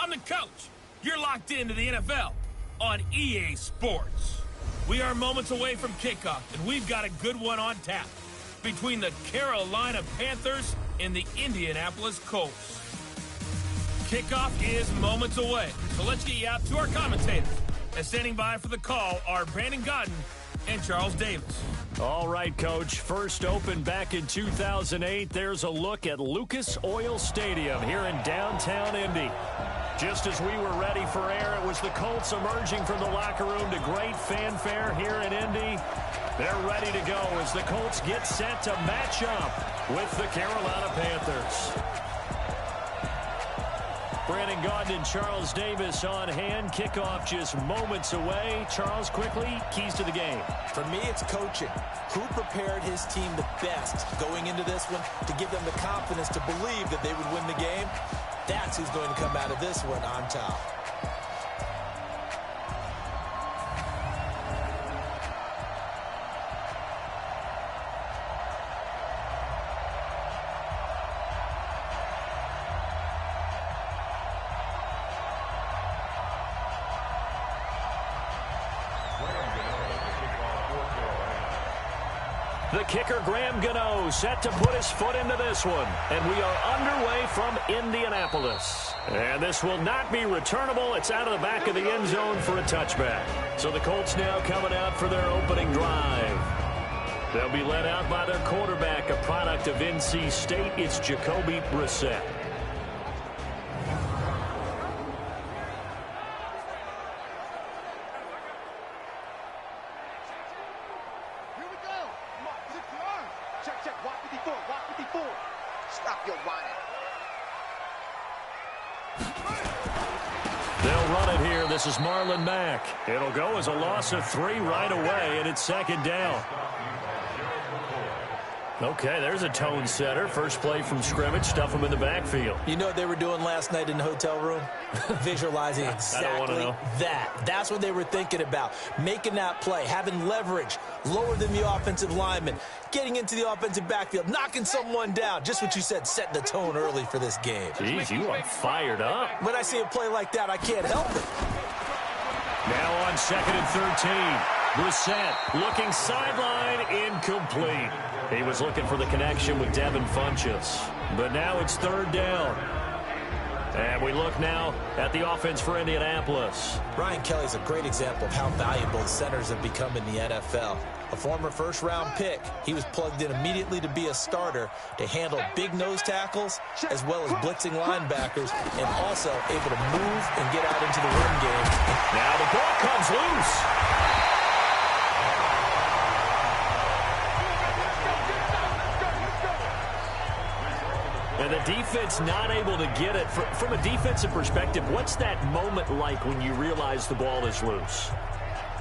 I'm the coach. You're locked into the NFL on EA Sports. We are moments away from kickoff, and we've got a good one on tap between the Carolina Panthers and the Indianapolis Colts. Kickoff is moments away, so let's get you out to our commentators. And standing by for the call are Brandon Godden and Charles Davis. All right, Coach. First opened back in 2008. There's a look at Lucas Oil Stadium here in downtown Indy. Just as we were ready for air, it was the Colts emerging from the locker room to great fanfare here in Indy. They're ready to go as the Colts get set to match up with the Carolina Panthers. Brandon Gaudin and Charles Davis on hand. Kickoff just moments away. Charles, quickly, keys to the game. For me, it's coaching. Who prepared his team the best going into this one to give them the confidence to believe that they would win the game? That's who's going to come out of this one on top. The kicker, Graham Gano, set to put his foot into this one. And we are underway from Indianapolis. And this will not be returnable. It's out of the back of the end zone for a touchback. So the Colts now coming out for their opening drive. They'll be led out by their quarterback, a product of NC State. It's Jacoby Brissett. They'll run it here. This is Marlon Mack. It'll go as a loss of 3 right away, and it's second down. Okay, there's a tone setter. First play from scrimmage, stuff them in the backfield. You know what they were doing last night in the hotel room? Visualizing exactly that. That's what they were thinking about. Making that play, having leverage, lower than the offensive lineman, getting into the offensive backfield, knocking someone down. Just what you said, setting the tone early for this game. Jeez, you are fired up. When I see a play like that, I can't help it. Now on 2nd and 13. Brissett looking sideline, incomplete. He was looking for the connection with Devin Funchess. But now it's 3rd down. And we look now at the offense for Indianapolis. Ryan Kelly's a great example of how valuable centers have become in the NFL. A former first-round pick, he was plugged in immediately to be a starter to handle big nose tackles as well as blitzing linebackers and also able to move and get out into the run game. Now the ball comes loose. And the defense not able to get it. From a defensive perspective, what's that moment like when you realize the ball is loose?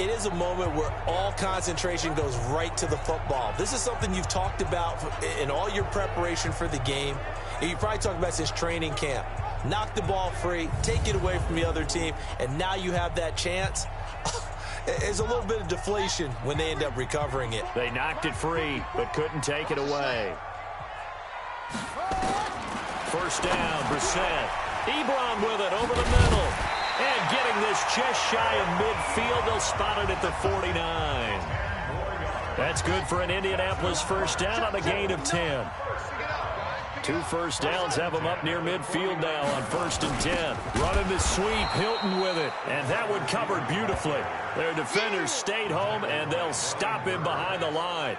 It is a moment where all concentration goes right to the football. This is something you've talked about in all your preparation for the game. And you probably talked about since training camp. Knock the ball free, take it away from the other team, and now you have that chance. There's a little bit of deflation when they end up recovering it. They knocked it free, but couldn't take it away. First down, Brissett. Ebron with it over the middle. And getting this just shy of midfield. They'll spot it at the 49. That's good for an Indianapolis first down on a gain of 10. 2 first downs have them up near midfield now on 1st and 10. Running the sweep, Hilton with it. And that one covered beautifully. Their defenders stayed home, and they'll stop him behind the line.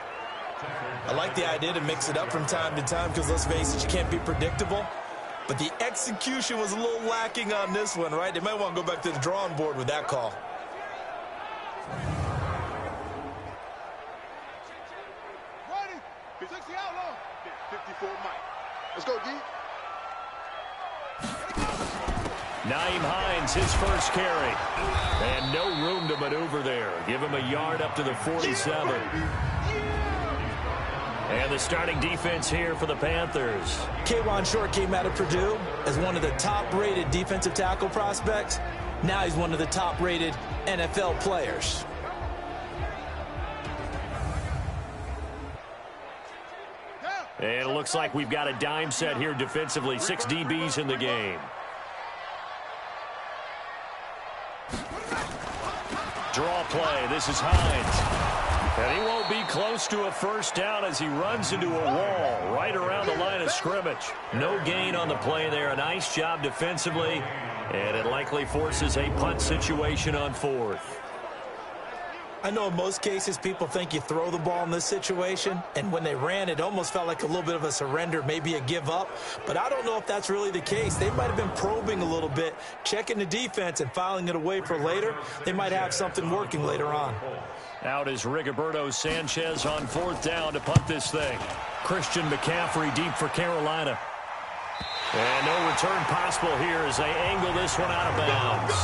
I like the idea to mix it up from time to time because, let's face it, you can't be predictable. But the execution was a little lacking on this one, right? They might want to go back to the drawing board with that call. Ready? 60 out long. 54 Mike. Let's go, D. Nyheim Hines, his first carry. And no room to maneuver there. Give him a yard up to the 47. And the starting defense here for the Panthers. K'Wan Short came out of Purdue as one of the top-rated defensive tackle prospects. Now he's one of the top-rated NFL players. And it looks like we've got a dime set here defensively. 6 DBs in the game. Draw play. This is Hines. And he won't be close to a first down as he runs into a wall right around the line of scrimmage. No gain on the play there. A nice job defensively. And it likely forces a punt situation on fourth. I know in most cases people think you throw the ball in this situation, and when they ran, it almost felt like a little bit of a surrender, maybe a give up. But I don't know if that's really the case. They might have been probing a little bit, checking the defense and filing it away for later. They might have something working later on. Out is Rigoberto Sanchez on fourth down to punt this thing. Christian McCaffrey deep for Carolina. And no return possible here as they angle this one out of bounds.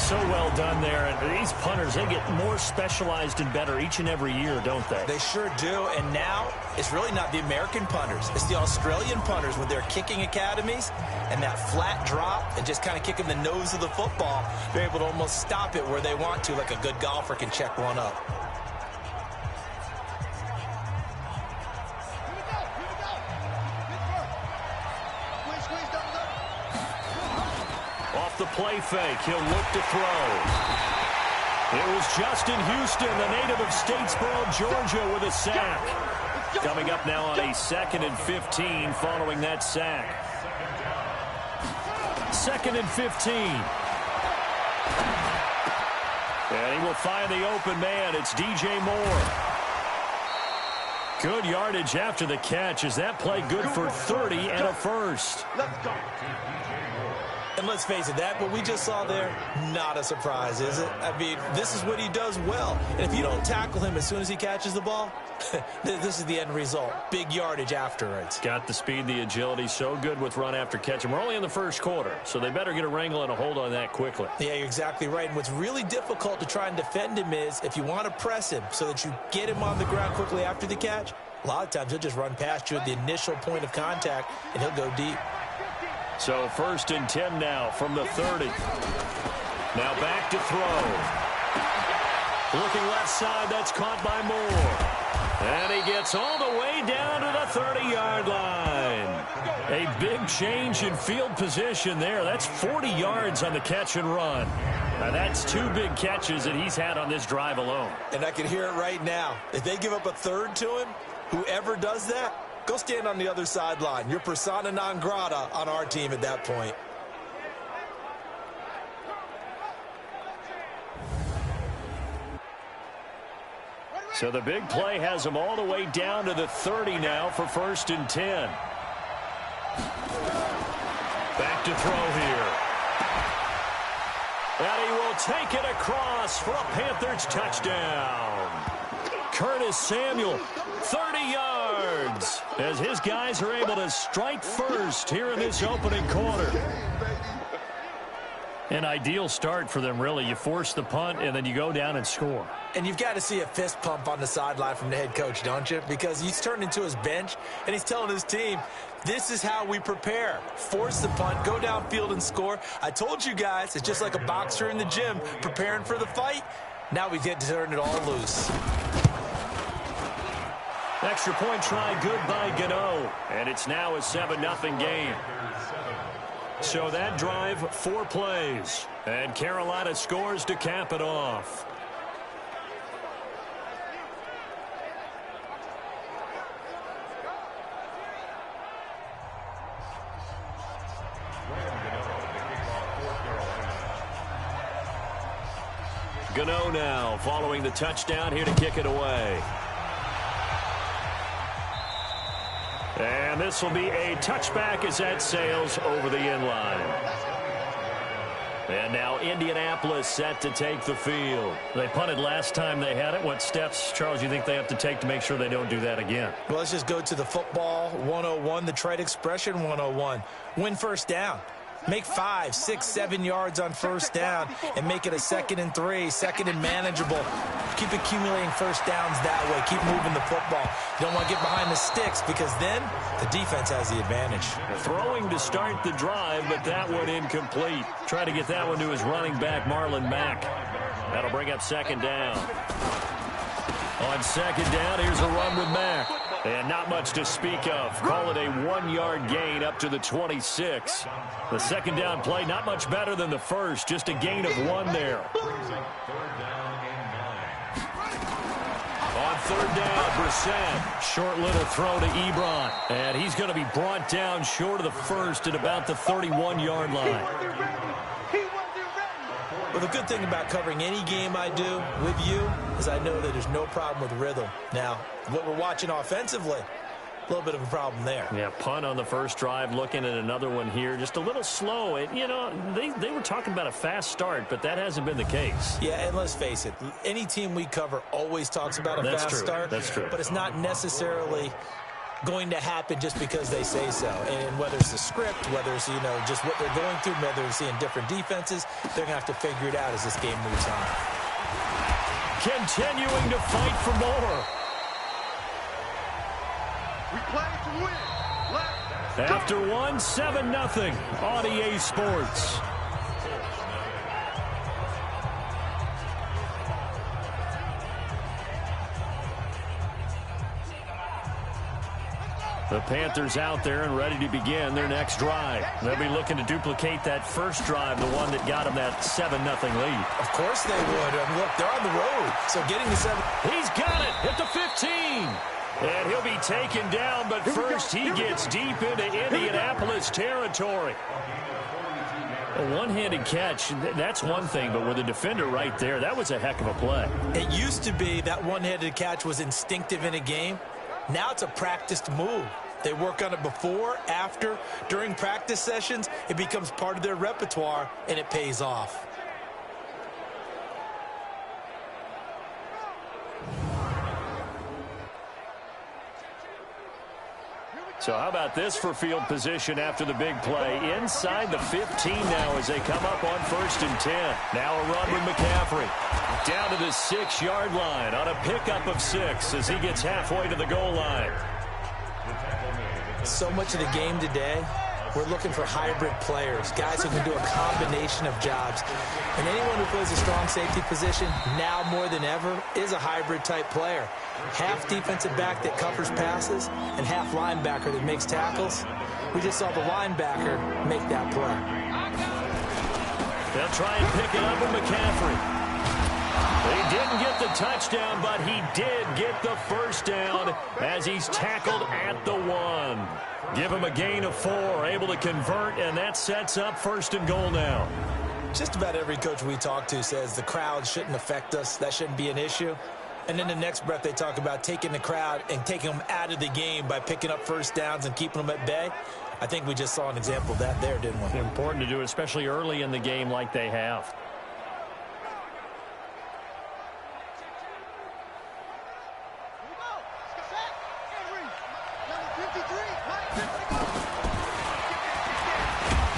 So well done there. And these punters, they get more specialized and better each and every year, don't they? They sure do. And now it's really not the American punters. It's the Australian punters with their kicking academies and that flat drop and just kind of kicking the nose of the football. They're able to almost stop it where they want to, like a good golfer can check one up. Off the play fake, he'll look to throw. It was Justin Houston, the native of Statesboro, Georgia, with a sack. Coming up now on a 2nd and 15 following that sack. 2nd and 15. And he will find the open man. It's DJ Moore. Good yardage after the catch. Is that play good for 30 and a first? Let's go. And let's face it, that what we just saw there, not a surprise, is it? I mean, this is what he does well. And if you don't tackle him as soon as he catches the ball, this is the end result. Big yardage afterwards. Got the speed, the agility, so good with run after catch. And we're only in the first quarter, so they better get a wrangle and a hold on that quickly. Yeah, you're exactly right. And what's really difficult to try and defend him is if you want to press him so that you get him on the ground quickly after the catch, a lot of times he'll just run past you at the initial point of contact, and he'll go deep. So 1st and 10 now from the 30. Now back to throw. Looking left side, that's caught by Moore. And he gets all the way down to the 30-yard line. A big change in field position there. That's 40 yards on the catch and run. Now that's 2 big catches that he's had on this drive alone. And I can hear it right now. If they give up a third to him, whoever does that, go stand on the other sideline. You're persona non grata on our team at that point. So the big play has him all the way down to the 30 now for 1st and 10. Back to throw here. And he will take it across for a Panthers touchdown. Curtis Samuel, 30 yards, as his guys are able to strike first here in this opening quarter. An ideal start for them, really. You force the punt, and then you go down and score. And you've got to see a fist pump on the sideline from the head coach, don't you? Because he's turned into his bench, and he's telling his team, this is how we prepare. Force the punt, go downfield and score. I told you guys, it's just like a boxer in the gym preparing for the fight. Now we get to turn it all loose. Extra point try good by Gano, and it's now a 7-0 game. So that drive, 4 plays, and Carolina scores to cap it off. Gano now following the touchdown here to kick it away. And this will be a touchback as that sails over the end line. And now Indianapolis set to take the field. They punted last time they had it. What steps, Charles, do you think they have to take to make sure they don't do that again? Well, let's just go to the football 101, the trade expression 101. Win first down. Make 5, 6, 7 yards on first down and make it a 2nd and 3, 2nd and manageable. Keep accumulating first downs that way. Keep moving the football. You don't want to get behind the sticks because then the defense has the advantage. Throwing to start the drive, but that one incomplete. Try to get that one to his running back, Marlon Mack. That'll bring up 2nd down. On 2nd down, here's a run with Mack. And not much to speak of. Call it a 1-yard gain up to the 26. The 2nd down play, not much better than the first. Just a gain of 1 there. third down. Brissett. Short little throw to Ebron. And he's going to be brought down short of the first at about the 31-yard line. Well, the good thing about covering any game I do with you is I know that there's no problem with rhythm. Now, what we're watching offensively, a little bit of a problem there. Yeah, punt on the first drive, looking at another one here. Just a little slow. You know, they were talking about a fast start, but that hasn't been the case. Yeah, and let's face it, any team we cover always talks about a fast start. That's true. But it's not necessarily going to happen just because they say so. And whether it's the script, whether it's, just what they're going through, whether they're seeing different defenses, they're going to have to figure it out as this game moves on. Continuing to fight for more. We play to win. Let's After one, 7-0 on EA Sports. The Panthers out there and ready to begin their next drive. They'll be looking to duplicate that first drive, the one that got them that 7-0 lead. Of course they would. Look, they're on the road, so getting the 7. He's got it at the 15. And he'll be taken down, but first he gets deep into Indianapolis territory. A one-handed catch, that's one thing, but with a defender right there, that was a heck of a play. It used to be that one-handed catch was instinctive in a game. Now it's a practiced move. They work on it before, after, during practice sessions. It becomes part of their repertoire, and it pays off. So how about this for field position after the big play? Inside the 15 now as they come up on 1st and 10. Now a run with McCaffrey. Down to the 6-yard line on a pickup of 6 as he gets halfway to the goal line. So much of the game today, we're looking for hybrid players, guys who can do a combination of jobs. And anyone who plays a strong safety position, now more than ever, is a hybrid-type player. Half defensive back that covers passes and half linebacker that makes tackles. We just saw the linebacker make that play. They'll try and pick it up with McCaffrey. He didn't get the touchdown, but he did get the first down as he's tackled at the 1. Give him a gain of 4, able to convert, and that sets up 1st and goal now. Just about every coach we talk to says the crowd shouldn't affect us. That shouldn't be an issue. And then the next breath they talk about taking the crowd and taking them out of the game by picking up first downs and keeping them at bay. I think we just saw an example of that there, didn't we? Important to do, especially early in the game like they have.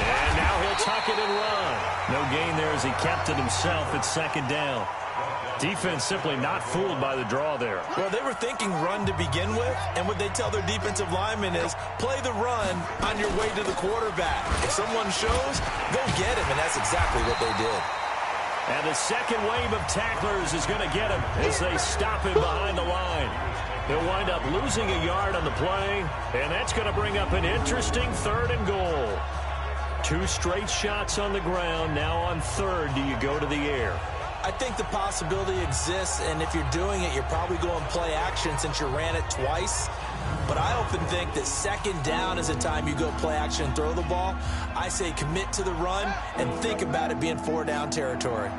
And now he'll tuck it and run. No gain there as he kept it himself at 2nd down. Defense simply not fooled by the draw there. Well, they were thinking run to begin with, and what they tell their defensive linemen is play the run on your way to the quarterback. If someone shows, go get him, and that's exactly what they did. And the second wave of tacklers is going to get him as they stop him behind the line. He'll wind up losing a yard on the play, and that's going to bring up an interesting 3rd and goal. 2 straight shots on the ground. Now on 3rd, do you go to the air? I think the possibility exists, and if you're doing it, you're probably going play action since you ran it twice. But I often think that 2nd down is the time you go play action and throw the ball. I say commit to the run and think about it being 4-down territory.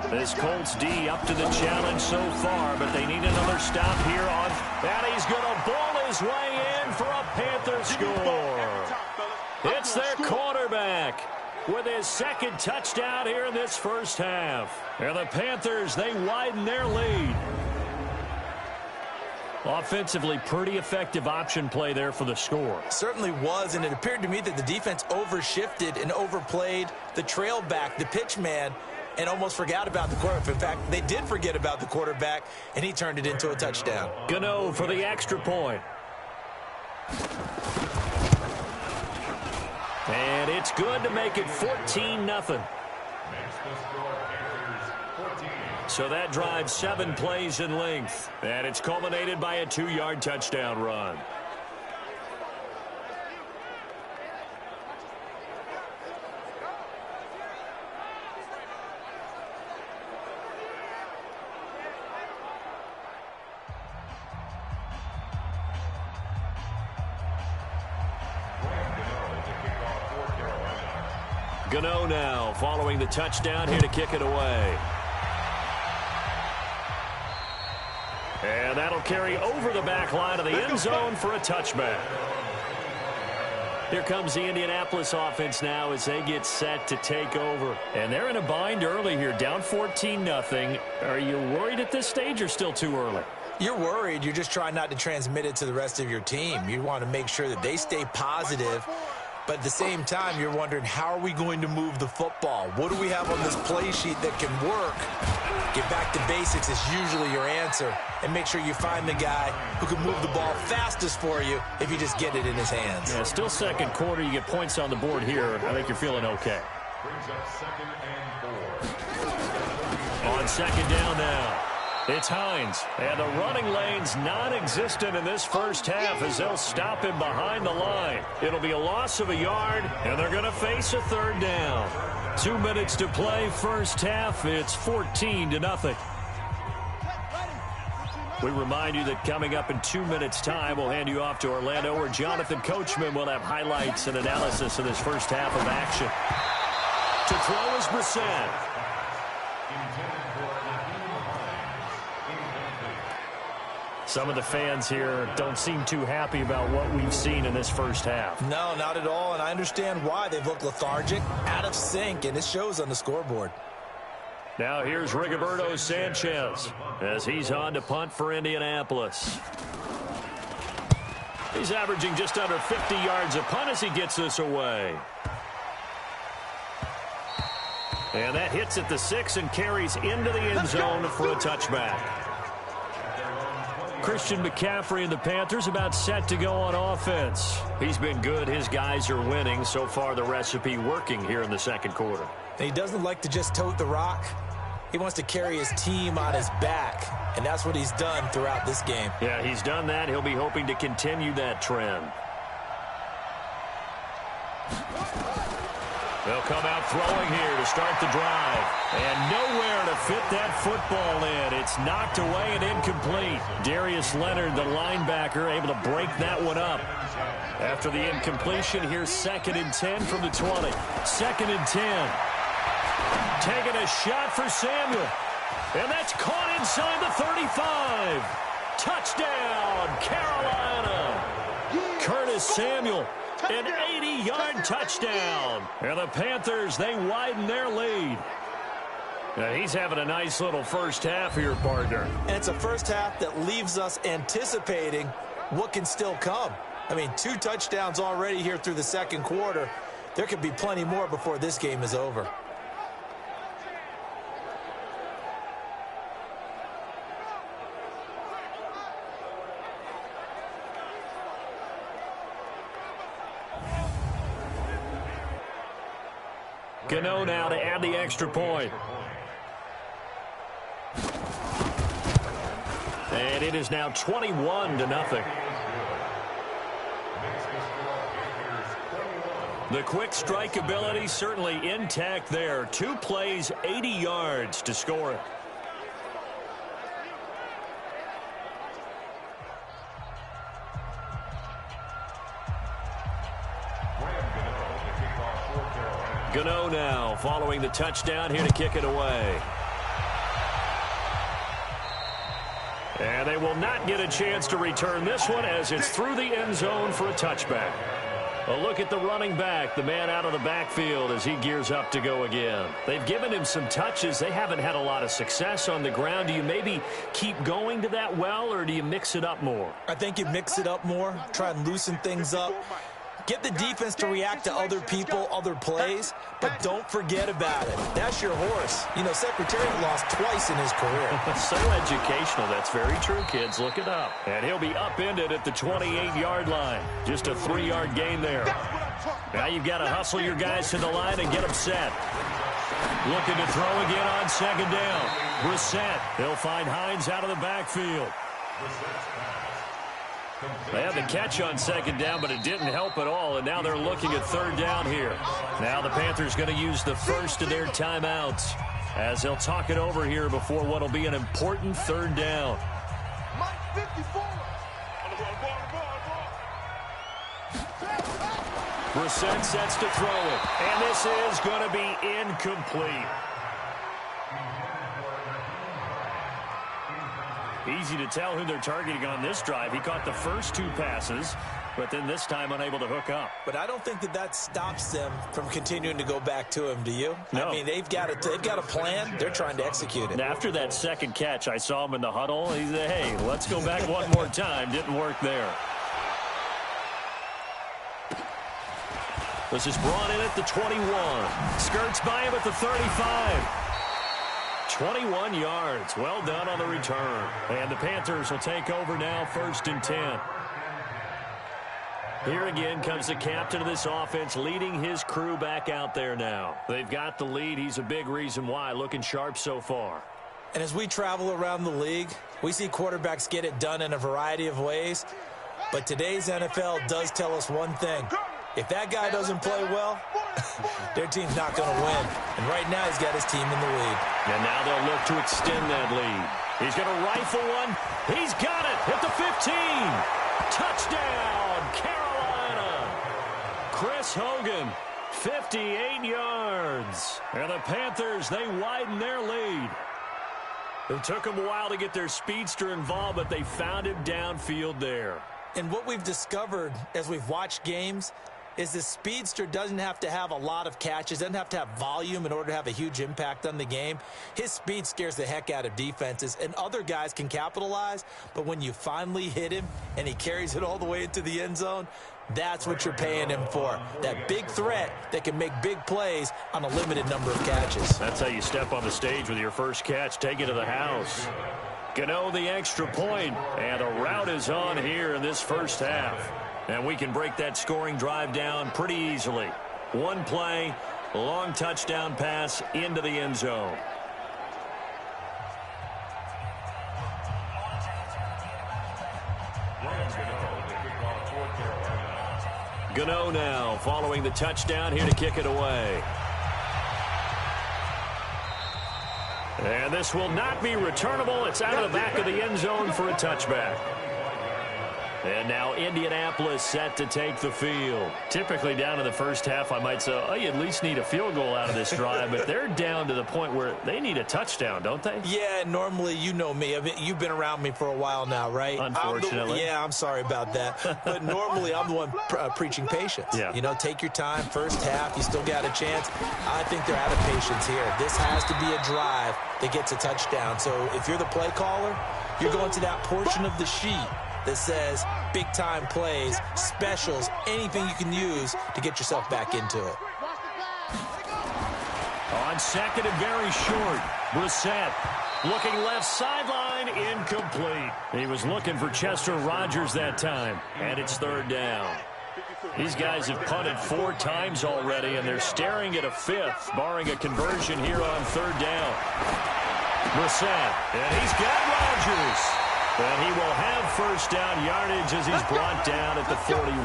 This Colts D up to the challenge so far, but they need another stop here on. And he's going to ball his way in for a Panther score. It's their quarterback with his 2nd touchdown here in this first half. And the Panthers, they widen their lead. Offensively, pretty effective option play there for the score. Certainly was, and it appeared to me that the defense overshifted and overplayed the trail back, the pitch man, and almost forgot about the quarterback. In fact, they did forget about the quarterback, and he turned it into a touchdown. Gano for the extra point. And it's good to make it 14-0. So that drives 7 plays in length. And it's culminated by a 2-yard touchdown run. Gano now following the touchdown here to kick it away. And that'll carry over the back line of the end zone for a touchback. Here comes the Indianapolis offense now as they get set to take over. And they're in a bind early here, down 14-0. Are you worried at this stage or still too early? You're worried. You're just trying not to transmit it to the rest of your team. You want to make sure that they stay positive. But at the same time, you're wondering, how are we going to move the football? What do we have on this play sheet that can work? Get back to basics is usually your answer. And make sure you find the guy who can move the ball fastest for you if you just get it in his hands. Yeah, still second quarter. You get points on the board here. I think you're feeling okay. On second down now. It's Hines, and the running lane's non-existent in this first half as they'll stop him behind the line. It'll be a loss of a yard, and they're going to face a third down. 2 minutes to play first half. It's 14-0. We remind you that coming up in 2 minutes' time, we'll hand you off to Orlando, where Jonathan Coachman will have highlights and analysis of this first half of action. To throw is Brissett. Some of the fans here don't seem too happy about what we've seen in this first half. No, not at all, and I understand why. They've looked lethargic, out of sync, and it shows on the scoreboard. Now here's Rigoberto Sanchez as he's on to punt for Indianapolis. He's averaging just under 50 yards a punt as he gets this away. And that hits at the 6 and carries into the end zone for a touchback. Christian McCaffrey and the Panthers about set to go on offense. He's been good. His guys are winning. So far, the recipe working here in the second quarter. And he doesn't like to just tote the rock. He wants to carry his team on his back, and that's what he's done throughout this game. Yeah, he's done that. He'll be hoping to continue that trend. They'll come out throwing here to start the drive. And nowhere to fit that football in. It's knocked away and incomplete. Darius Leonard, the linebacker, able to break that one up. After the incompletion, here's 2nd and 10 from the 20. 2nd and 10. Taking a shot for Samuel. And that's caught inside the 35. Touchdown, Carolina. Curtis Samuel. An 80-yard touchdown. And the Panthers, they widen their lead. Now, he's having a nice little first half here, partner. And it's a first half that leaves us anticipating what can still come. I mean, 2 touchdowns already here through the second quarter. There could be plenty more before this game is over. Gano now to add the extra point. And it is now 21-0. The quick strike ability certainly intact there. 2 plays, 80 yards to score it. Gano now following the touchdown here to kick it away. And they will not get a chance to return this one as it's through the end zone for a touchback. A look at the running back, the man out of the backfield as he gears up to go again. They've given him some touches. They haven't had a lot of success on the ground. Do you maybe keep going to that well, or do you mix it up more? I think you mix it up more, try and loosen things up. Get the defense to react to other people, other plays, but don't forget about it. That's your horse. You know, Secretariat lost twice in his career. So educational. That's very true, kids. Look it up. And he'll be upended at the 28-yard line. Just a 3-yard gain there. Now you've got to hustle your guys to the line and get them set. Looking to throw again on second down. Brissett. He'll find Hines out of the backfield. They had the catch on second down, but it didn't help at all, and now they're looking at third down here. Now the Panthers going to use the first of their timeouts as they'll talk it over here before what will be an important third down. Brissett sets to throw it. And this is going to be incomplete. Easy to tell who they're targeting on this drive. He caught the first 2 passes, but then this time unable to hook up. But I don't think that stops them from continuing to go back to him, do you? No. I mean, they've got a plan. They're trying to execute it. After that second catch, I saw him in the huddle. He said, hey, let's go back one more time. Didn't work there. This is brought in at the 21. Skirts by him at the 35. 21 yards. Well done on the return. And the Panthers will take over now, 1st and 10. Here again comes the captain of this offense, leading his crew back out there now. They've got the lead. He's a big reason why. Looking sharp so far. And as we travel around the league, we see quarterbacks get it done in a variety of ways. But today's NFL does tell us one thing. If that guy doesn't play well, their team's not going to win. And right now he's got his team in the lead. And now they'll look to extend that lead. He's going to rifle one. He's got it at the 15. Touchdown, Carolina. Chris Hogan, 58 yards. And the Panthers, they widen their lead. It took them a while to get their speedster involved, but they found him downfield there. And what we've discovered as we've watched games is the speedster doesn't have to have a lot of catches, doesn't have to have volume in order to have a huge impact on the game. His speed scares the heck out of defenses, and other guys can capitalize, but when you finally hit him and he carries it all the way into the end zone, that's what you're paying him for. That big threat that can make big plays on a limited number of catches. That's how you step on the stage with your first catch. Take it to the house. Gano the extra point, and the route is on here in this first half. And we can break that scoring drive down pretty easily. One play, long touchdown pass into the end zone. Gano now following the touchdown here to kick it away. And this will not be returnable. It's out of the back of the end zone for a touchback. And now Indianapolis set to take the field. Typically down in the first half, I might say, oh, you at least need a field goal out of this drive. But they're down to the point where they need a touchdown, don't they? Yeah, normally, you know me. You've been around me for a while now, right? Unfortunately. I'm sorry about that. But normally, I'm the one preaching patience. Yeah. You know, take your time. First half, you still got a chance. I think they're out of patience here. This has to be a drive that gets a touchdown. So if you're the play caller, you're going to that portion of the sheet that says big-time plays, specials, anything you can use to get yourself back into it. On second and very short, Brissett looking left sideline, incomplete. He was looking for Chester Rogers that time, and it's third down. These guys have punted 4 times already, and they're staring at a 5th, barring a conversion here on third down. Brissett, and he's got Rogers. And he will have first down yardage as he's brought down at the 41.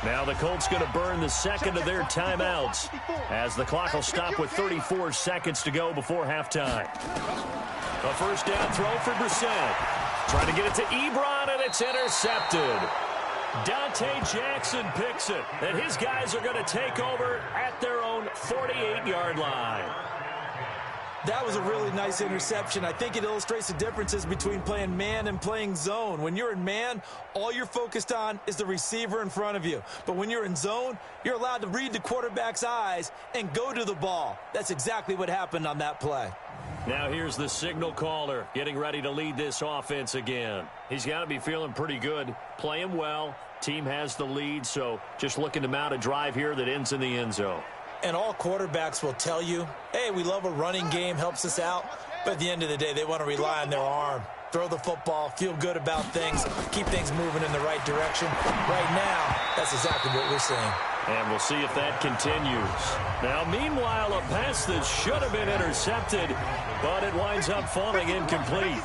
Now the Colts going to burn the second of their timeouts as the clock will stop with 34 seconds to go before halftime. A first down throw for Brissett. Trying to get it to Ebron, and it's intercepted. Dante Jackson picks it, and his guys are going to take over at their own 48-yard line. That was a really nice interception. I think it illustrates the differences between playing man and playing zone. When you're in man, all you're focused on is the receiver in front of you. But when you're in zone, you're allowed to read the quarterback's eyes and go to the ball. That's exactly what happened on that play. Now here's the signal caller getting ready to lead this offense again. He's got to be feeling pretty good, playing well. Team has the lead, so just looking to mount a drive here that ends in the end zone. And all quarterbacks will tell you, hey, we love a running game, helps us out. But at the end of the day, they want to rely on their arm. Throw the football, feel good about things, keep things moving in the right direction. Right now, that's exactly what we're seeing. And we'll see if that continues. Now, meanwhile, a pass that should have been intercepted, but it winds up falling incomplete.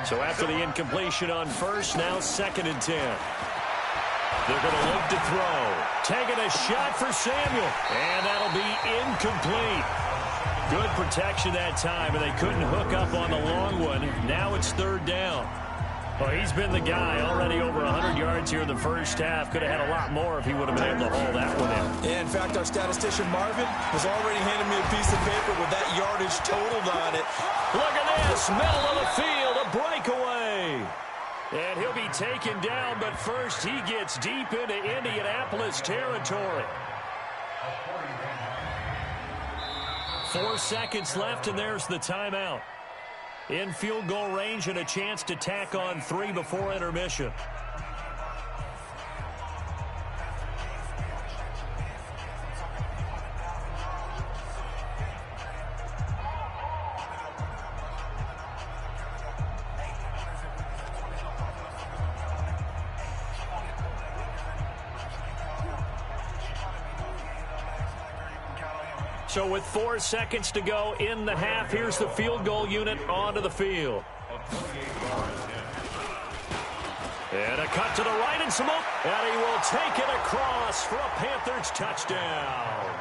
So after the incompletion on first, now 2nd and 10. They're going to look to throw. Taking a shot for Samuel. And that'll be incomplete. Good protection that time, and they couldn't hook up on the long one. Now it's third down. Well, he's been the guy already over 100 yards here in the first half. Could have had a lot more if he would have been able to haul that one in. Yeah, in fact, our statistician Marvin was already handing me a piece of paper with that yardage totaled on it. Look at this, middle of the field, a breakaway. And he'll be taken down, but first he gets deep into Indianapolis territory. 4 seconds left, and there's the timeout. In field goal range and a chance to tack on 3 before intermission. So with 4 seconds to go in the half, here's the field goal unit onto the field. And a cut to the right and some up. And he will take it across for a Panthers touchdown.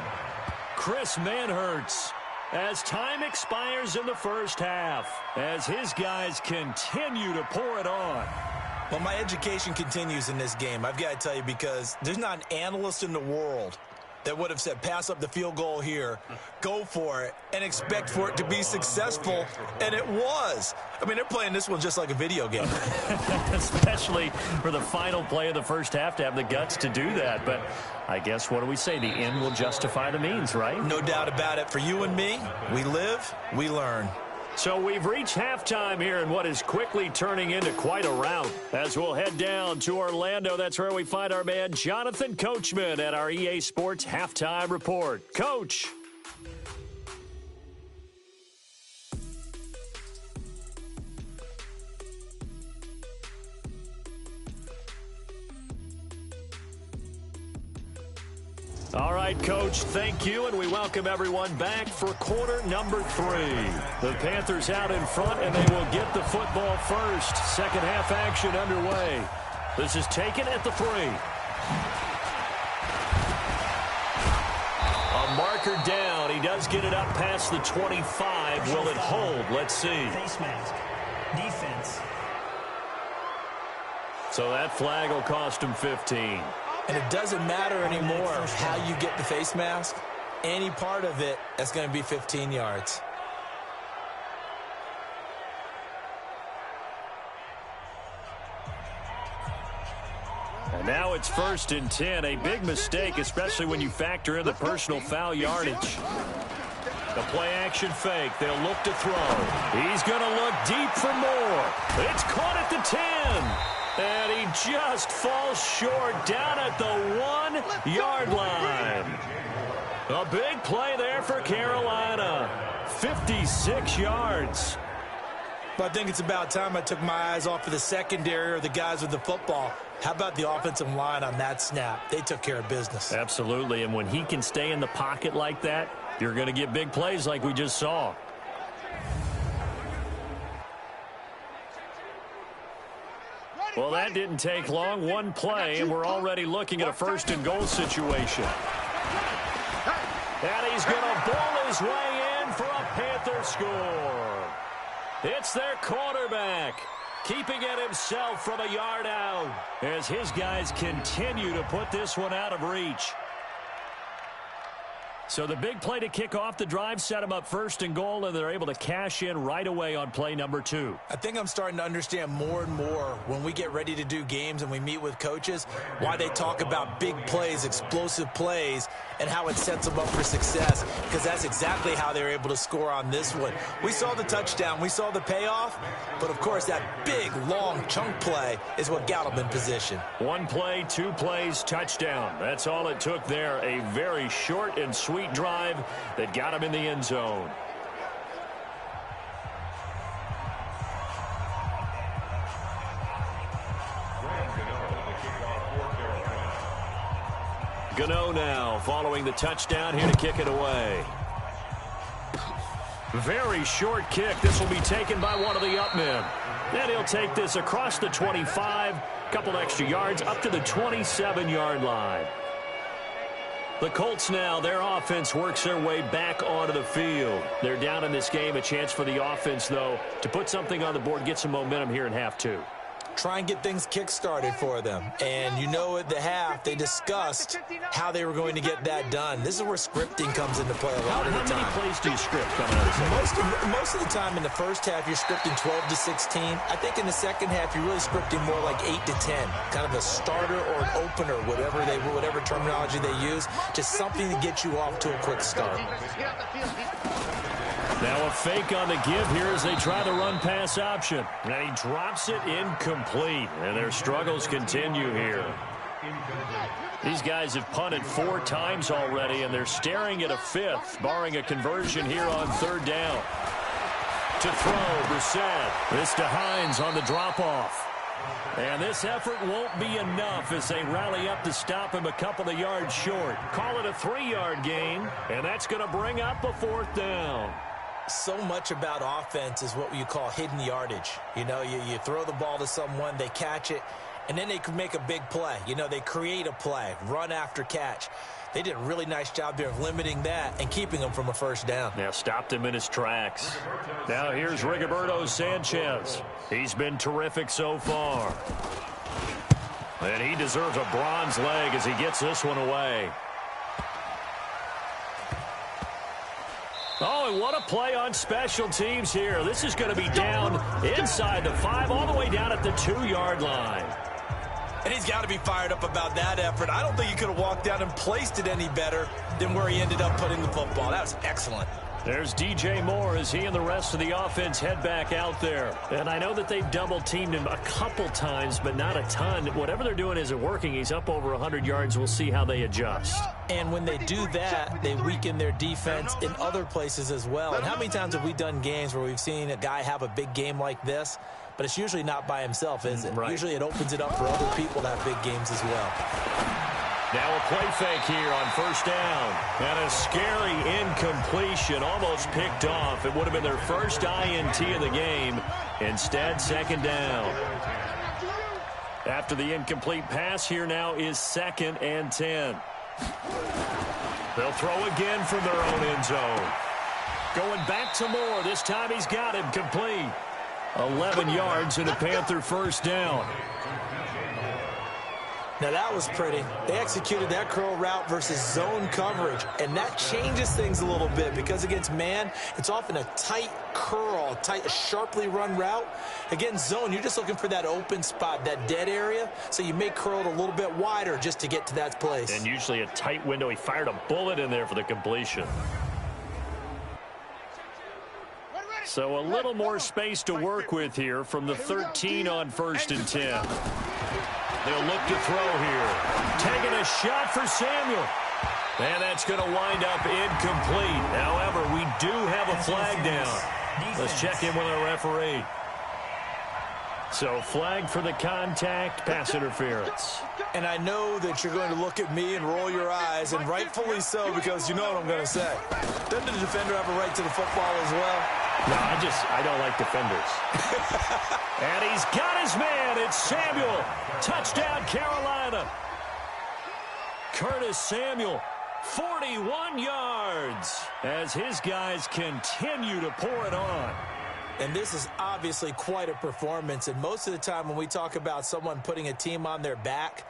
Chris Manhertz, as time expires in the first half, as his guys continue to pour it on. Well, my education continues in this game, I've got to tell you, because there's not an analyst in the world that would have said pass up the field goal here, go for it, and expect for it to be successful, and it was. I mean, they're playing this one just like a video game. Especially for the final play of the first half to have the guts to do that. But I guess, what do we say? The end will justify the means, right? No doubt about it. For you and me, we live, we learn. So we've reached halftime here in what is quickly turning into quite a rout. As we'll head down to Orlando, that's where we find our man Jonathan Coachman at our EA Sports Halftime Report. Coach. All right, Coach, thank you, and we welcome everyone back for quarter number 3. The Panthers out in front, and they will get the football first. Second half action underway. This is taken at the 3. A marker down. He does get it up past the 25. Will it hold? Let's see. Face mask. Defense. So that flag will cost him 15. And it doesn't matter anymore how you get the face mask. Any part of it, that's going to be 15 yards. And now it's 1st and 10. A big mistake, especially when you factor in the personal foul yardage. The play action fake. They'll look to throw. He's going to look deep for more. It's caught at the 10. And he just falls short down at the 1-yard line. A big play there for Carolina. 56 yards. But I think it's about time I took my eyes off of the secondary or the guys with the football. How about the offensive line on that snap? They took care of business. Absolutely, and when he can stay in the pocket like that, you're going to get big plays like we just saw. Well, that didn't take long. One play, and we're already looking at a 1st and goal situation. And he's going to ball his way in for a Panther score. It's their quarterback, keeping it himself from a yard out as his guys continue to put this one out of reach. So the big play to kick off the drive set them up 1st and goal, and they're able to cash in right away on play number 2. I think I'm starting to understand more and more when we get ready to do games and we meet with coaches why they talk about big plays, explosive plays, and how it sets them up for success, because that's exactly how they're able to score on this one. We saw the touchdown. We saw the payoff, but, of course, that big, long chunk play is what got them in position. 1 play, 2 plays, touchdown. That's all it took there. A very short and sweet drive that got him in the end zone. Gano now following the touchdown here to kick it away. Very short kick. This will be taken by one of the up men. And he'll take this across the 25, couple extra yards up to the 27-yard line. The Colts now, their offense works their way back onto the field. They're down in this game. A chance for the offense, though, to put something on the board, get some momentum here in half 2. try and get things kick-started for them. And you know at the half, they discussed how they were going to get that done. This is where scripting comes into play a lot of the time. How many plays do you script coming out of the second? Most of the time in the first half, you're scripting 12 to 16. I think in the second half, you're really scripting more like 8 to 10. Kind of a starter or an opener, whatever terminology they use. Just something to get you off to a quick start. Now a fake on the give here as they try the run-pass option. And he drops it incomplete. And their struggles continue here. These guys have punted 4 times already, and they're staring at a 5th, barring a conversion here on 3rd down. To throw, Brissett. This to Hines on the drop-off. And this effort won't be enough as they rally up to stop him a couple of yards short. Call it a 3-yard gain, and that's going to bring up a 4th down. So much about offense is what you call hidden yardage. You know, you throw the ball to someone, they catch it, and then they can make a big play. You know, they create a play, run after catch. They did a really nice job there of limiting that and keeping him from a 1st down. Now stopped him in his tracks. Now here's Rigoberto Sanchez. He's been terrific so far. And he deserves a bronze leg as he gets this one away. Oh, and what a play on special teams here. This is going to be down inside the 5, all the way down at the 2-yard line. And he's got to be fired up about that effort. I don't think he could have walked down and placed it any better than where he ended up putting the football. That was excellent. There's DJ Moore as he and the rest of the offense head back out there. And I know that they've double-teamed him a couple times, but not a ton. Whatever they're doing isn't working. He's up over 100 yards. We'll see how they adjust. And when they do that, they weaken their defense in other places as well. And how many times have we done games where we've seen a guy have a big game like this, but it's usually not by himself, is it? Right. Usually it opens it up for other people to have big games as well. Now a play fake here on 1st down. And a scary incompletion, almost picked off. It would have been their first INT of the game. Instead, 2nd down. After the incomplete pass, here now is 2nd and 10. They'll throw again from their own end zone. Going back to Moore. This time he's got him complete. 11 yards and a Panther 1st down. Now that was pretty. They executed that curl route versus zone coverage, and that changes things a little bit because against man, it's often a tight curl, a sharply run route. Against zone, you're just looking for that open spot, that dead area, so you may curl it a little bit wider just to get to that place. And usually a tight window. He fired a bullet in there for the completion. So a little more space to work with here from the 13 on 1st and 10. They'll look to throw here. Taking a shot for Samuel. And that's going to wind up incomplete. However, we do have a flag down. Let's check in with our referee. So flag for the contact, pass interference. And I know that you're going to look at me and roll your eyes, and rightfully so, because you know what I'm going to say. Doesn't the defender have a right to the football as well? No, I don't like defenders. And he's got his man. It's Samuel. Touchdown, Carolina. Curtis Samuel, 41 yards, as his guys continue to pour it on. And this is obviously quite a performance. And most of the time when we talk about someone putting a team on their back,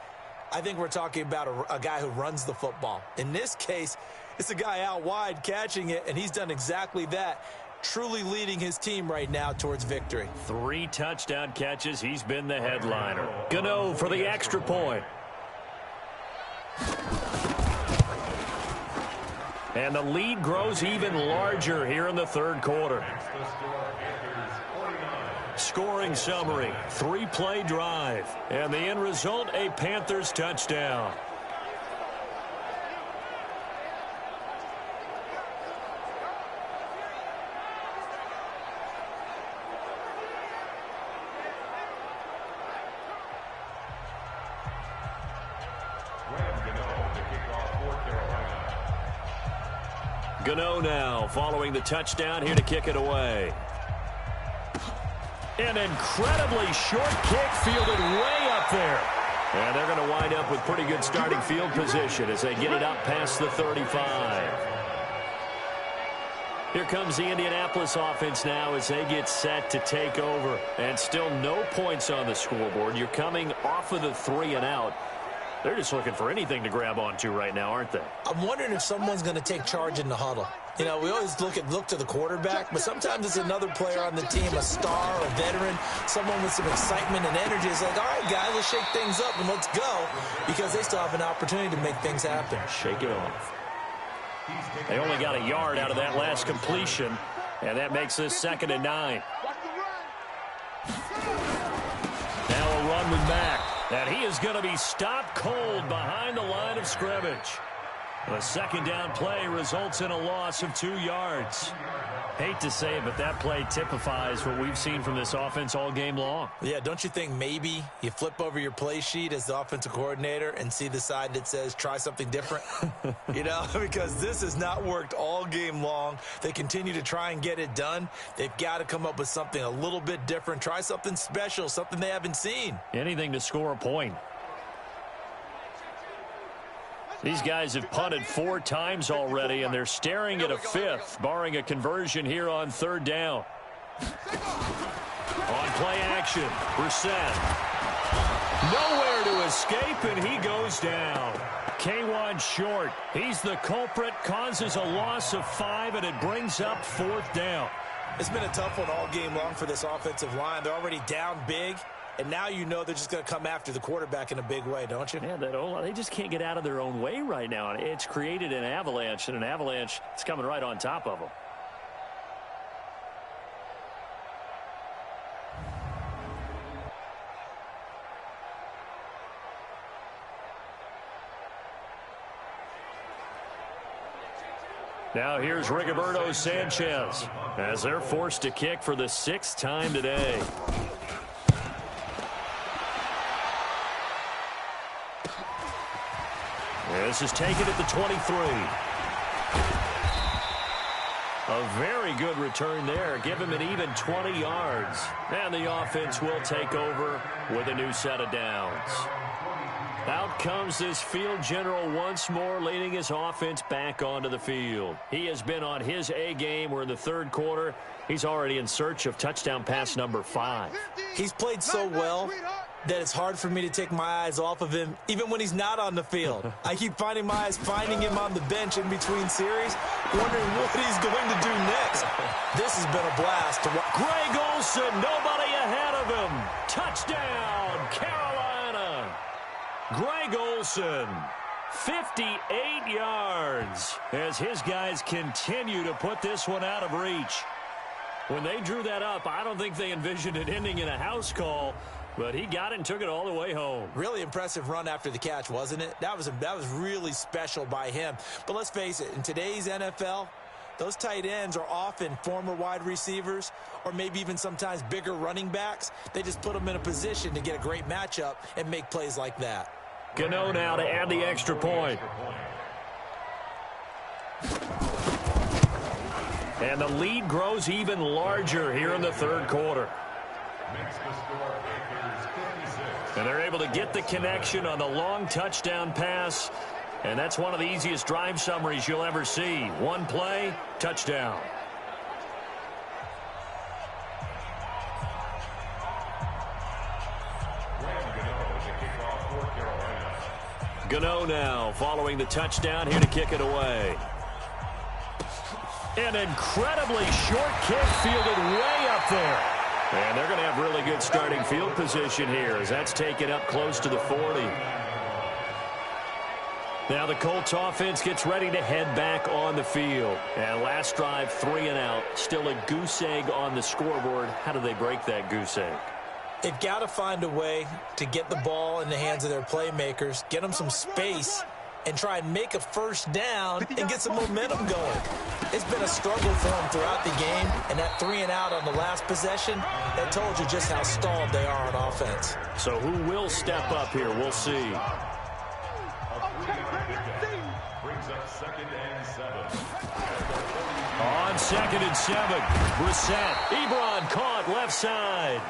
I think we're talking about a guy who runs the football. In this case, it's a guy out wide catching it, and he's done exactly that, truly leading his team right now towards victory. 3 touchdown catches. He's been the headliner. Gano for the extra point. And the lead grows even larger here in the 3rd quarter. Scoring summary, 3-play drive. And the end result, a Panthers touchdown. Gano now following the touchdown here to kick it away. An incredibly short kick fielded way up there. And they're going to wind up with pretty good starting field position as they get it up past the 35. Here comes the Indianapolis offense now as they get set to take over. And still no points on the scoreboard. You're coming off of the 3 and out. They're just looking for anything to grab onto right now, aren't they? I'm wondering if someone's going to take charge in the huddle. You know, we always look to the quarterback, but sometimes it's another player on the team, a star, a veteran, someone with some excitement and energy. It's like, all right, guys, let's shake things up and let's go, because they still have an opportunity to make things happen. Shake it off. They only got a yard out of that last completion, and that makes this 2nd and 9. Now a run with Mack, and he is going to be stopped cold behind the line of scrimmage. The 2nd down play results in a loss of 2 yards. Hate to say it, but that play typifies what we've seen from this offense all game long. Yeah, don't you think maybe you flip over your play sheet as the offensive coordinator and see the side that says try something different? You know, because this has not worked all game long. They continue to try and get it done. They've got to come up with something a little bit different. Try something special, something they haven't seen. Anything to score a point. These guys have punted 4 times already, and they're staring at a 5th, barring a conversion here on 3rd down. On play action, Brissett. Nowhere to escape, and he goes down. K1 short. He's the culprit, causes a loss of 5, and it brings up 4th down. It's been a tough one all game long for this offensive line. They're already down big. And now you know they're just going to come after the quarterback in a big way, don't you? Yeah, they just can't get out of their own way right now. It's created an avalanche, and an avalanche is coming right on top of them. Now here's Rigoberto Sanchez as they're forced to kick for the 6th time today. This is taken at the 23. A very good return there. Give him an even 20 yards. And the offense will take over with a new set of downs. Out comes this field general once more, leading his offense back onto the field. He has been on his A game. We're in the 3rd quarter. He's already in search of touchdown pass number 5. He's played so well that it's hard for me to take my eyes off of him, even when he's not on the field. I keep finding him on the bench in between series, wondering what he's going to do next. This has been a blast to watch. Greg Olsen, nobody ahead of him. Touchdown, Carolina. Greg Olsen, 58 yards, as his guys continue to put this one out of reach. When they drew that up, I don't think they envisioned it ending in a house call. But he got it and took it all the way home. Really impressive run after the catch, wasn't it? That was really special by him. But let's face it, in today's NFL, those tight ends are often former wide receivers or maybe even sometimes bigger running backs. They just put them in a position to get a great matchup and make plays like that. Gano now to add the extra point. And the lead grows even larger here in the 3rd quarter. And they're able to get the connection on the long touchdown pass. And that's one of the easiest drive summaries you'll ever see. One play, touchdown. Gano now following the touchdown, here to kick it away. An incredibly short kick fielded way up there. And they're going to have really good starting field position here as that's taken up close to the 40. Now the Colts offense gets ready to head back on the field. And last drive, 3 and out. Still a goose egg on the scoreboard. How do they break that goose egg? They've got to find a way to get the ball in the hands of their playmakers, get them some space, and try and make a 1st down and get some momentum going. It's been a struggle for them throughout the game, and that 3 and out on the last possession, that told you just how stalled they are on offense. So who will step up here? We'll see. On 2nd and 7, Brissett. Ebron caught left side.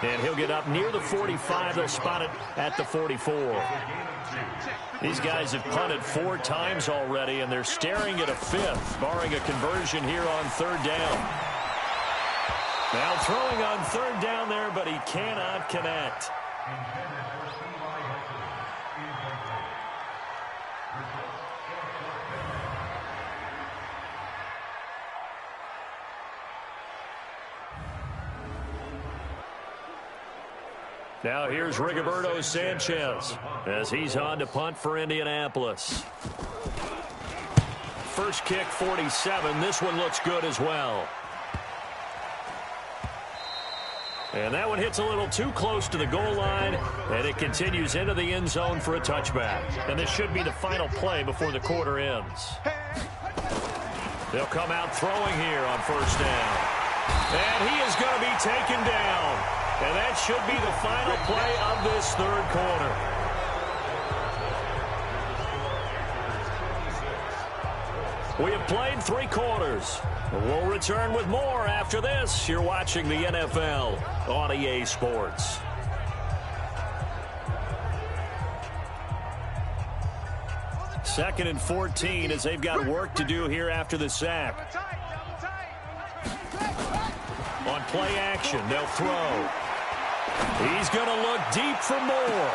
And he'll get up near the 45. They'll spot it at the 44. These guys have punted 4 times already, and they're staring at a 5th, barring a conversion here on 3rd down. Now throwing on 3rd down there, but he cannot connect. Now here's Rigoberto Sanchez as he's on to punt for Indianapolis. First kick, 47. This one looks good as well. And that one hits a little too close to the goal line, and it continues into the end zone for a touchback. And this should be the final play before the quarter ends. They'll come out throwing here on 1st down. And he is going to be taken down. And that should be the final play of this 3rd quarter. We have played 3 quarters. We'll return with more after this. You're watching the NFL on EA Sports. Second and 14 as they've got work to do here after the sack. On play action, they'll throw. He's going to look deep for more.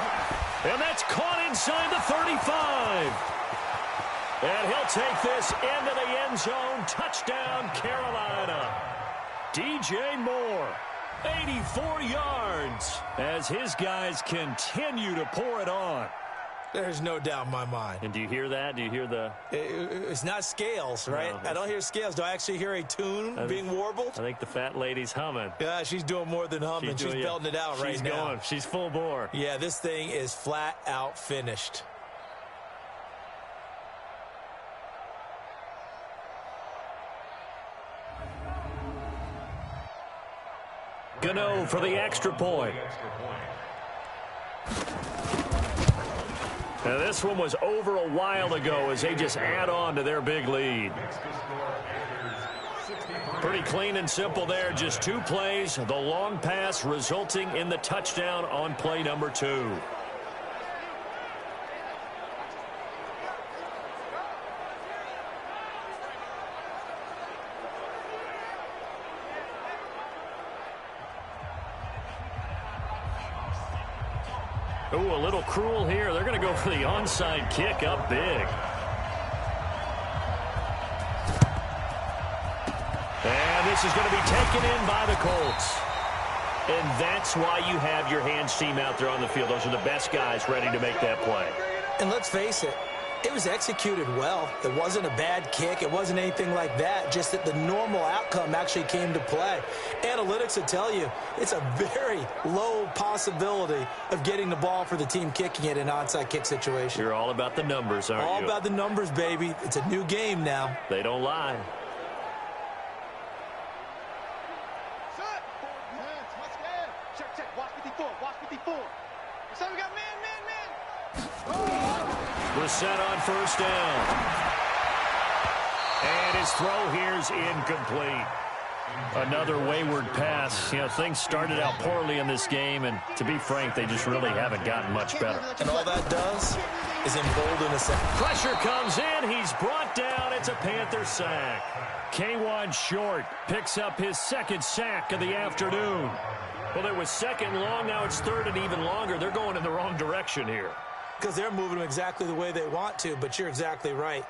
And that's caught inside the 35. And he'll take this into the end zone. Touchdown, Carolina. DJ Moore, 84 yards as his guys continue to pour it on. There's no doubt in my mind. And do you hear that? Do you hear the... It's not scales, right? No, I don't hear scales. Do I actually hear a tune being warbled? I think the fat lady's humming. Yeah, she's doing more than humming. She's belting it out right now. She's going. She's full bore. Yeah, this thing is flat out finished. Gano for the extra point. Now this one was over a while ago as they just add on to their big lead. Pretty clean and simple there. Just 2 plays. The long pass resulting in the touchdown on play number 2. Ooh, a little cruel here. They're going to go for the onside kick up big. And this is going to be taken in by the Colts. And that's why you have your hands team out there on the field. Those are the best guys ready to make that play. And let's face it, it was executed well. It wasn't a bad kick. It wasn't anything like that. Just that the normal outcome actually came to play. Analytics will tell you it's a very low possibility of getting the ball for the team kicking it in an onside kick situation. You're all about the numbers, aren't you? All about the numbers, baby. It's a new game now. They don't lie. Brissett on 1st down. And his throw here's incomplete. Another wayward pass. You know, things started out poorly in this game, and to be frank, they just really haven't gotten much better. And all that does is embolden us. Pressure comes in. He's brought down. It's a Panther sack. K1 Short picks up his 2nd sack of the afternoon. Well, it was 2nd long. Now it's 3rd and even longer. They're going in the wrong direction here. Because they're moving them exactly the way they want to, but you're exactly right.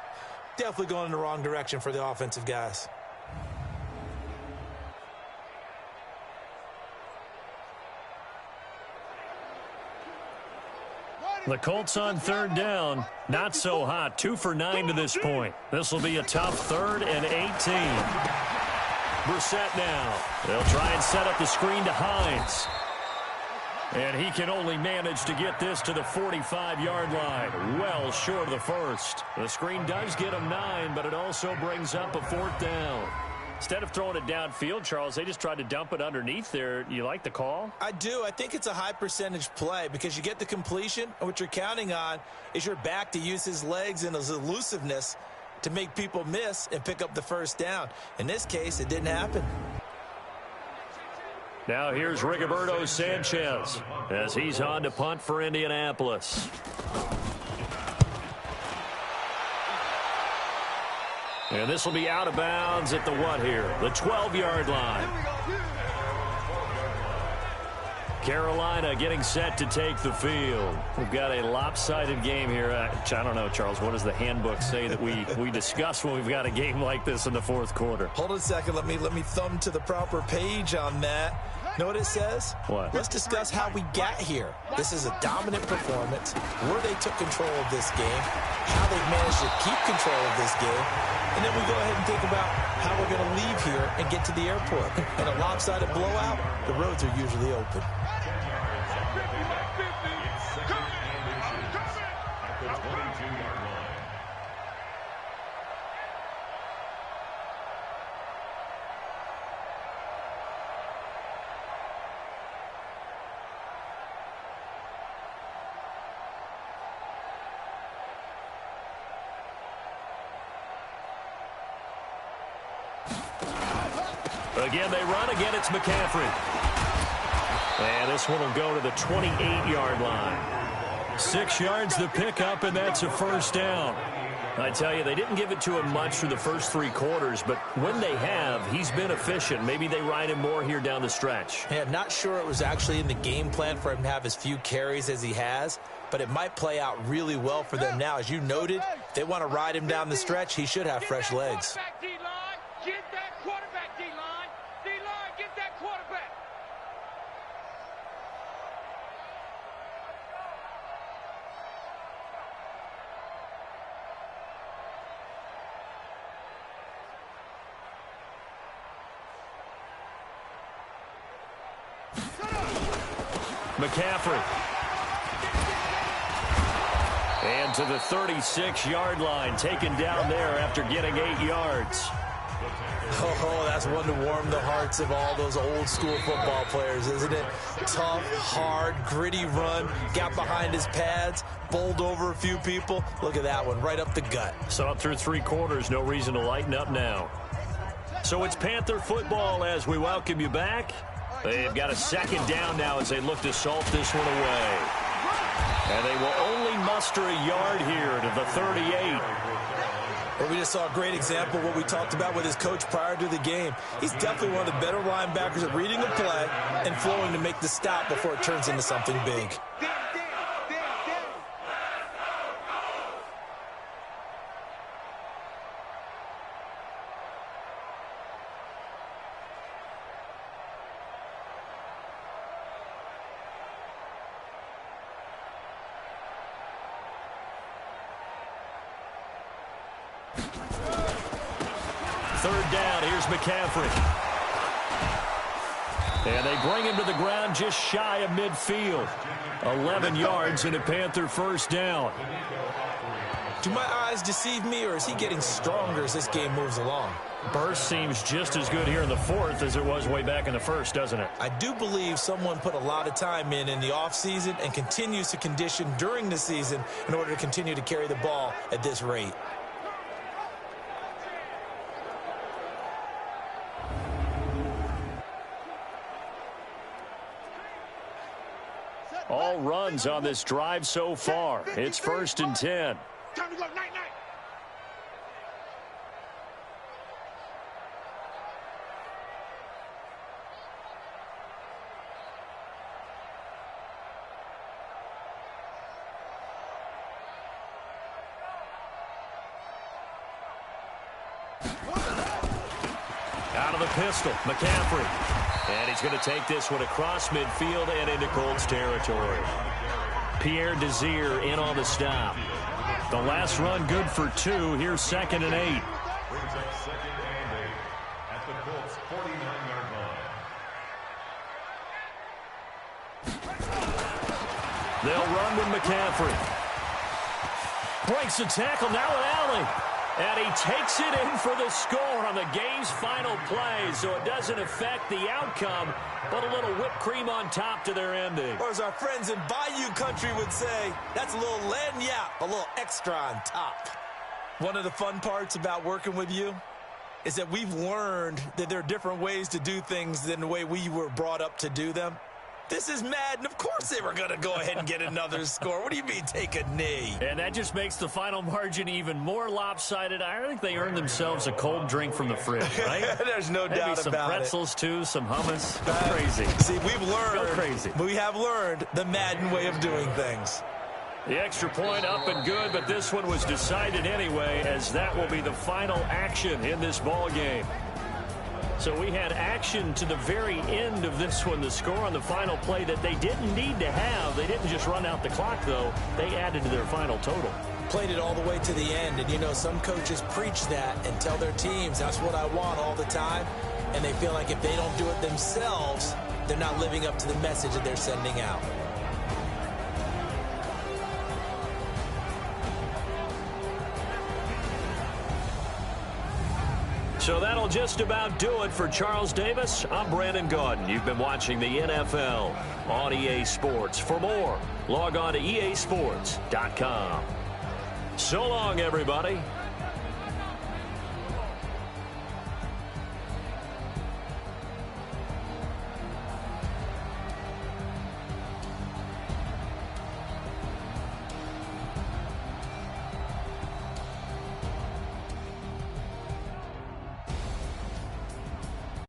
Definitely going in the wrong direction for the offensive guys. The Colts on 3rd down. Not so hot. 2 for 9 to this point. This will be a tough 3rd and 18. Brissett now. They'll try and set up the screen to Hines. And he can only manage to get this to the 45-yard line. Well short of the 1st. The screen does get him 9, but it also brings up a 4th down. Instead of throwing it downfield, Charles, they just tried to dump it underneath there. You like the call? I do. I think it's a high percentage play because you get the completion, and what you're counting on is your back to use his legs and his elusiveness to make people miss and pick up the first down. In this case, it didn't happen. Now here's Rigoberto Sanchez as he's on to punt for Indianapolis. And this will be out of bounds at the what here? The 12-yard line. Carolina getting set to take the field. We've got a lopsided game here. I don't know, Charles, what does the handbook say that we discuss when we've got a game like this in the fourth quarter? Hold on a second. Let me thumb to the proper page on that. Know what it says? What? Let's discuss how we got here. This is a dominant performance, where they took control of this game, how they've managed to keep control of this game, and then we go ahead and think about how we're going to leave here and get to the airport. In a lopsided blowout, the roads are usually open. Again, they run. Again, it's McCaffrey. And this one will go to the 28-yard line. 6 yards the pickup, and that's a first down. I tell you, they didn't give it to him much through the first 3 quarters, but when they have, he's been efficient. Maybe they ride him more here down the stretch. Yeah, I'm not sure it was actually in the game plan for him to have as few carries as he has, but it might play out really well for them now. As you noted, if they want to ride him down the stretch, he should have fresh legs. Get that quarterback, D-line. D-line, get that quarterback. McCaffrey. And to the 36-yard line, taken down there after getting 8 yards. Oh, that's one to warm the hearts of all those old school football players, isn't it? Tough, hard, gritty run, got behind his pads, bowled over a few people. Look at that one, right up the gut. Saw it through 3 quarters, no reason to lighten up now. So it's Panther football as we welcome you back. They've got a second down now as they look to salt this one away. And they will only muster a yard here to the 38. Well, we just saw a great example of what we talked about with his coach prior to the game. He's definitely one of the better linebackers at reading a play and flowing to make the stop before it turns into something big. Third down, here's McCaffrey. And they bring him to the ground just shy of midfield. 11 yards and a Panther first down. Do my eyes deceive me, or is he getting stronger as this game moves along? Burst seems just as good here in the fourth as it was way back in the first, doesn't it? I do believe someone put a lot of time in the offseason and continues to condition during the season in order to continue to carry the ball at this rate. All runs on this drive so far. It's 1st and 10. Time to go, night-night. Out of the pistol, McCaffrey. And he's going to take this one across midfield and into Colts territory. Pierre Desir in on the stop. The last run good for 2. Here's 2nd and 8. Brings up 2nd and 8 at the Colts 49-yard line. They'll run with McCaffrey. Breaks the tackle, now an alley. And he takes it in for the score on the game's final play, so it doesn't affect the outcome, but a little whipped cream on top to their ending. Or as our friends in Bayou Country would say, that's a little lagniappe, a little extra on top. One of the fun parts about working with you is that we've learned that there are different ways to do things than the way we were brought up to do them. This is Madden. Of course they were going to go ahead and get another score. What do you mean take a knee? And that just makes the final margin even more lopsided. I think they earned themselves a cold drink from the fridge, right? There's no doubt about it. Maybe some pretzels, too, some hummus. Go crazy. See, we've learned. Go crazy. We have learned the Madden way of doing things. The extra point up and good, but this one was decided anyway, as that will be the final action in this ball game. So we had action to the very end of this one, the score on the final play that they didn't need to have. They didn't just run out the clock, though. They added to their final total. Played it all the way to the end, and, you know, some coaches preach that and tell their teams, that's what I want all the time, and they feel like if they don't do it themselves, they're not living up to the message that they're sending out. So that'll just about do it for Charles Davis. I'm Brandon Gaudin. You've been watching the NFL on EA Sports. For more, log on to easports.com. So long, everybody.